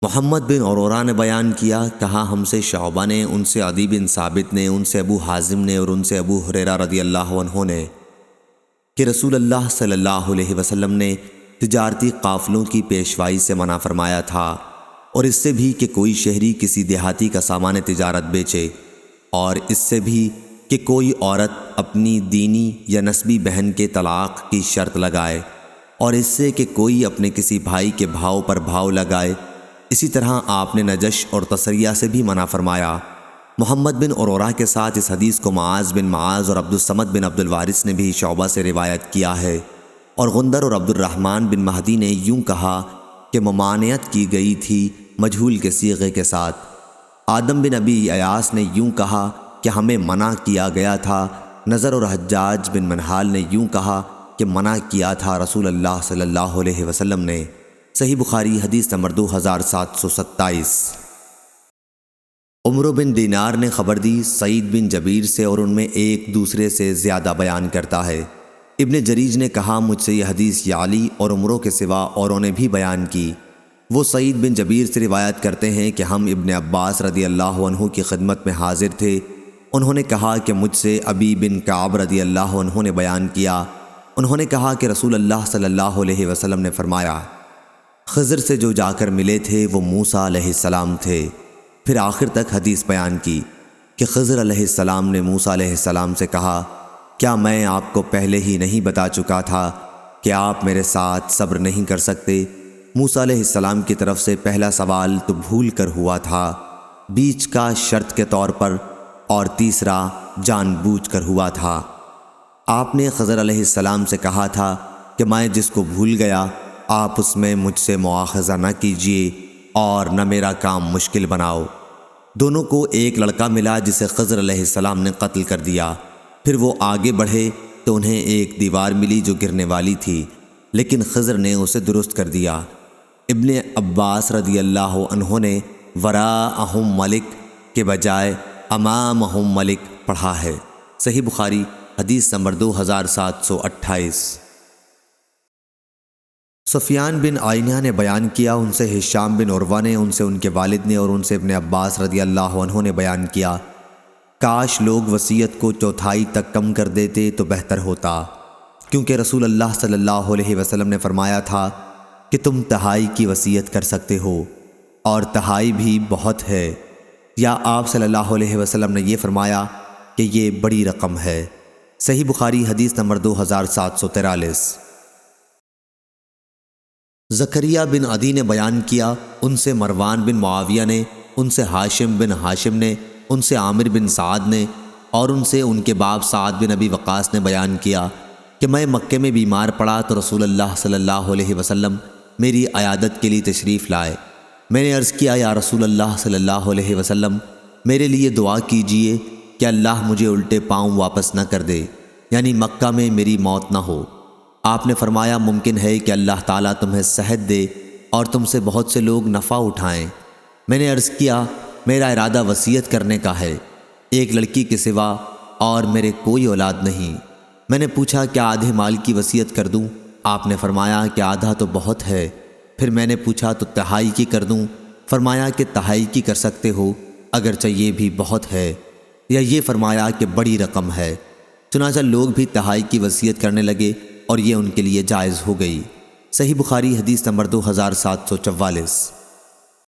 محمد بن عرورہ نے بیان کیا، کہا ہم سے شعبہ نے، ان سے عدی بن ثابت نے، ان سے ابو حازم نے اور ان سے ابو ہریرہ رضی اللہ عنہ نے کہ رسول اللہ صلی اللہ علیہ وسلم نے تجارتی قافلوں کی پیشوائی سے منع فرمایا تھا، اور اس سے بھی کہ کوئی شہری کسی دیہاتی کا سامان تجارت بیچے، اور اس سے بھی کہ کوئی عورت اپنی دینی یا نسبی بہن کے طلاق کی شرط لگائے، اور اس سے کہ کوئی اپنے کسی بھائی کے بھاؤ پر بھاؤ لگائے۔ اسی طرح آپ نے نجش اور تسریہ سے بھی منع فرمایا۔ محمد بن عرورہ کے ساتھ اس حدیث کو معاذ بن معاذ اور عبدالصمد بن عبد الوارث نے بھی شعبہ سے روایت کیا ہے، اور غندر اور عبد الرحمن بن مہدی نے یوں کہا کہ ممانعت کی گئی تھی مجہول کے صیغے کے ساتھ۔ آدم بن ابی ایاس نے یوں کہا کہ ہمیں منع کیا گیا تھا۔ نظر اور حجاج بن منہال نے یوں کہا کہ منع کیا تھا رسول اللہ صلی اللہ علیہ وسلم نے۔ صحیح بخاری حدیث نمبر 2727۔ عمرو بن دینار نے خبر دی سعید بن جبیر سے، اور ان میں ایک دوسرے سے زیادہ بیان کرتا ہے۔ ابن جریج نے کہا مجھ سے یہ حدیث یعلی اور عمرو کے سوا اوروں نے بھی بیان کی۔ وہ سعید بن جبیر سے روایت کرتے ہیں کہ ہم ابن عباس رضی اللہ عنہ کی خدمت میں حاضر تھے۔ انہوں نے کہا کہ مجھ سے ابی بن کعب رضی اللہ عنہ نے بیان کیا۔ انہوں نے کہا کہ رسول اللہ صلی اللہ علیہ وسلم نے فرمایا، خضر سے جو جا کر ملے تھے وہ موسیٰ علیہ السلام تھے۔ پھر آخر تک حدیث بیان کی کہ خضر علیہ السلام نے موسیٰ علیہ السلام سے کہا، کیا میں آپ کو پہلے ہی نہیں بتا چکا تھا کہ آپ میرے ساتھ صبر نہیں کر سکتے؟ موسیٰ علیہ السلام کی طرف سے پہلا سوال تو بھول کر ہوا تھا، بیچ کا شرط کے طور پر، اور تیسرا جان بوجھ کر ہوا تھا۔ آپ نے خضر علیہ السلام سے کہا تھا کہ میں جس کو بھول گیا آپ اس میں مجھ سے مواخذہ نہ کیجیے اور نہ میرا کام مشکل بناؤ۔ دونوں کو ایک لڑکا ملا جسے خضر علیہ السلام نے قتل کر دیا۔ پھر وہ آگے بڑھے تو انہیں ایک دیوار ملی جو گرنے والی تھی، لیکن خضر نے اسے درست کر دیا۔ ابن عباس رضی اللہ عنہ نے وراءہم ملک کے بجائے امامہم ملک پڑھا ہے۔ صحیح بخاری حدیث نمبر 2728۔ سفیان بن عینہ نے بیان کیا، ان سے ہشام بن عروہ نے، ان سے ان کے والد نے، اور ان سے ابن عباس رضی اللہ عنہ نے بیان کیا، کاش لوگ وصیت کو چوتھائی تک کم کر دیتے تو بہتر ہوتا، کیونکہ رسول اللہ صلی اللہ علیہ وسلم نے فرمایا تھا کہ تم تہائی کی وصیت کر سکتے ہو، اور تہائی بھی بہت ہے، یا آپ صلی اللہ علیہ وسلم نے یہ فرمایا کہ یہ بڑی رقم ہے۔ صحیح بخاری حدیث نمبر 2743۔ زکریا بن عدی نے بیان کیا، ان سے مروان بن معاویہ نے، ان سے ہاشم بن ہاشم نے، ان سے عامر بن سعد نے، اور ان سے ان کے باپ سعد بن ابی وقاص نے بیان کیا کہ میں مکے میں بیمار پڑا تو رسول اللہ صلی اللہ علیہ وسلم میری عیادت کے لیے تشریف لائے۔ میں نے عرض کیا، یا رسول اللہ صلی اللہ علیہ وسلم میرے لیے دعا کیجئے کہ اللہ مجھے الٹے پاؤں واپس نہ کر دے، یعنی مکہ میں میری موت نہ ہو۔ آپ نے فرمایا، ممکن ہے کہ اللہ تعالیٰ تمہیں صحت دے اور تم سے بہت سے لوگ نفع اٹھائیں۔ میں نے عرض کیا، میرا ارادہ وصیت کرنے کا ہے، ایک لڑکی کے سوا اور میرے کوئی اولاد نہیں۔ میں نے پوچھا، کیا آدھے مال کی وصیت کر دوں؟ آپ نے فرمایا کہ آدھا تو بہت ہے۔ پھر میں نے پوچھا، تو تہائی کی کر دوں؟ فرمایا کہ تہائی کی کر سکتے ہو، اگرچہ یہ بھی بہت ہے، یا یہ فرمایا کہ بڑی رقم ہے۔ چنانچہ لوگ بھی تہائی کی وصیت کرنے لگے اور یہ ان کے لیے جائز ہو گئی۔ صحیح بخاری حدیث نمبر 2744۔